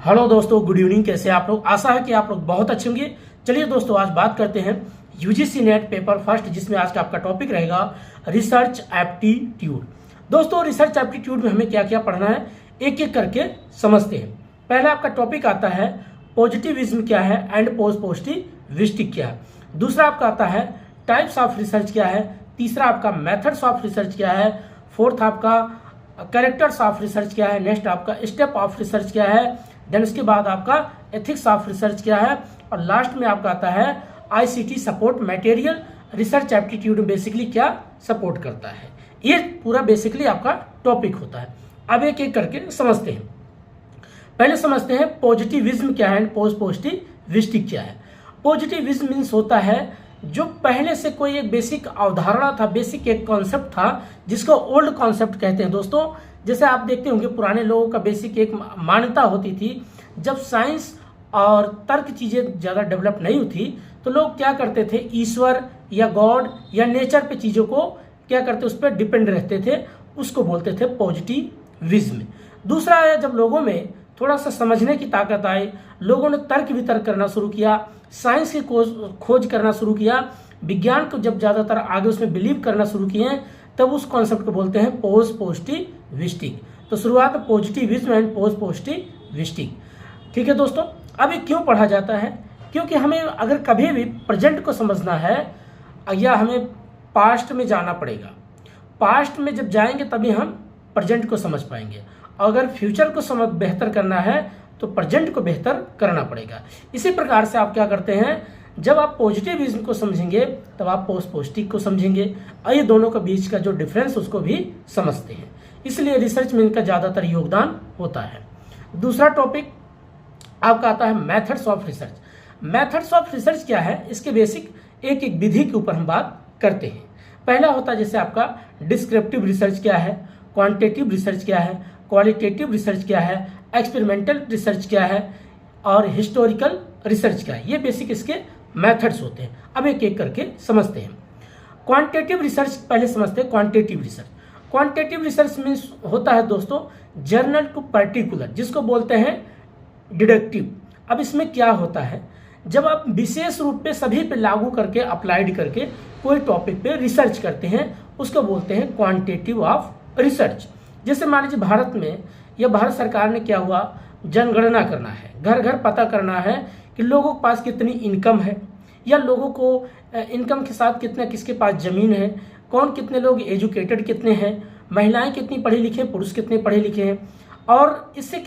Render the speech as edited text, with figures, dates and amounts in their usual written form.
Hello दोस्तों, good evening. कैसे आप लोग? आशा है कि आप लोग बहुत अच्छे होंगे। चलिए दोस्तों, आज बात करते हैं यूजीसी नेट पेपर फर्स्ट, जिसमें आज का आपका टॉपिक रहेगा रिसर्च एप्टीट्यूड। दोस्तों, रिसर्च एप्टीट्यूड में हमें क्या क्या पढ़ना है, एक एक करके समझते हैं। पहला आपका टॉपिक आता है पॉजिटिविज्म क्या है एंड पोजिटिविस्टिक क्या है। दूसरा आपका आता है टाइप्स ऑफ रिसर्च क्या है। तीसरा आपका मेथड्स ऑफ रिसर्च क्या है। फोर्थ आपका कैरेक्टर्स ऑफ रिसर्च क्या है। नेक्स्ट आपका स्टेप ऑफ रिसर्च क्या है। देन उसके बाद आपका एथिक्स ऑफ रिसर्च क्या है। और लास्ट में आपका आता है ICT support material. Research aptitude basically क्या सपोर्ट करता है, ये पूरा बेसिकली आपका टॉपिक होता है। अब एक एक करके समझते हैं। पहले समझते हैं पॉजिटिविज्म क्या है एंड पोजिटिविस्टिक क्या है। पॉजिटिविज्म मीन्स होता है जो पहले से कोई एक बेसिक अवधारणा था, बेसिक एक कॉन्सेप्ट था, जिसको ओल्ड कॉन्सेप्ट कहते हैं। दोस्तों, जैसे आप देखते होंगे पुराने लोगों का बेसिक एक मान्यता होती थी, जब साइंस और तर्क चीजें ज्यादा डेवलप नहीं हुई थी तो लोग क्या करते थे, ईश्वर या गॉड या नेचर पे चीजों को क्या करते, उस पर डिपेंड रहते थे। उसको बोलते थे पॉजिटिविज्म। दूसरा है, जब लोगों में थोड़ा सा समझने की ताकत आई, लोगों ने तर्क वितर्क करना शुरू किया, साइंस की खोज करना शुरू किया, विज्ञान को जब ज्यादातर आगे उसमें बिलीव करना शुरू किए, तब उस कॉन्सेप्ट को बोलते हैं पोजिटिविस्टिक। तो शुरुआत में पॉजिटिविज्म एंड पोजिटिविस्टिक। ठीक है दोस्तों, अब ये क्यों पढ़ा जाता है? क्योंकि हमें अगर कभी भी प्रेजेंट को समझना है या हमें पास्ट में जाना पड़ेगा। पास्ट में जब जाएंगे तभी हम प्रेजेंट को समझ पाएंगे। अगर फ्यूचर को समझ बेहतर करना है तो प्रेजेंट को बेहतर करना पड़ेगा। इसी प्रकार से आप क्या करते हैं, जब आप पॉजिटिविज्म को समझेंगे तब आप पोजिटिव को समझेंगे, और ये दोनों के बीच का जो डिफरेंस उसको भी समझते हैं। इसलिए रिसर्च में इनका ज्यादातर योगदान होता है। दूसरा टॉपिक आपका आता है methods of research. Methods of research क्या है, इसके बेसिक एक एक विधि के ऊपर हम बात करते हैं। पहला होता है जैसे आपका डिस्क्रिप्टिव रिसर्च क्या है, क्वांटिटेटिव रिसर्च क्या है, क्वालिटेटिव रिसर्च क्या है, एक्सपेरिमेंटल रिसर्च क्या है, और हिस्टोरिकल रिसर्च क्या है। ये बेसिक इसके मेथड्स होते हैं। अब एक एक करके समझते हैं। क्वांटिटेटिव रिसर्च पहले समझते हैं। Quantitative research, quantitative research means होता है दोस्तों जर्नल टू पर्टिकुलर, जिसको बोलते हैं डिडक्टिव। अब इसमें क्या होता है, जब आप विशेष रूप पे सभी पे लागू करके अप्लाइड करके कोई टॉपिक पे रिसर्च करते हैं, उसको बोलते हैं क्वांटिटेटिव ऑफ रिसर्च। जैसे मान लीजिए भारत में या भारत सरकार ने क्या हुआ, जनगणना करना है, घर घर पता करना है कि लोगों के पास कितनी इनकम है, या लोगों को इनकम के साथ कितना किसके पास जमीन है, कौन कितने लोग एजुकेटेड कितने हैं, महिलाएं कितनी पढ़ी लिखे, पुरुष कितने पढ़े लिखे हैं। और इससे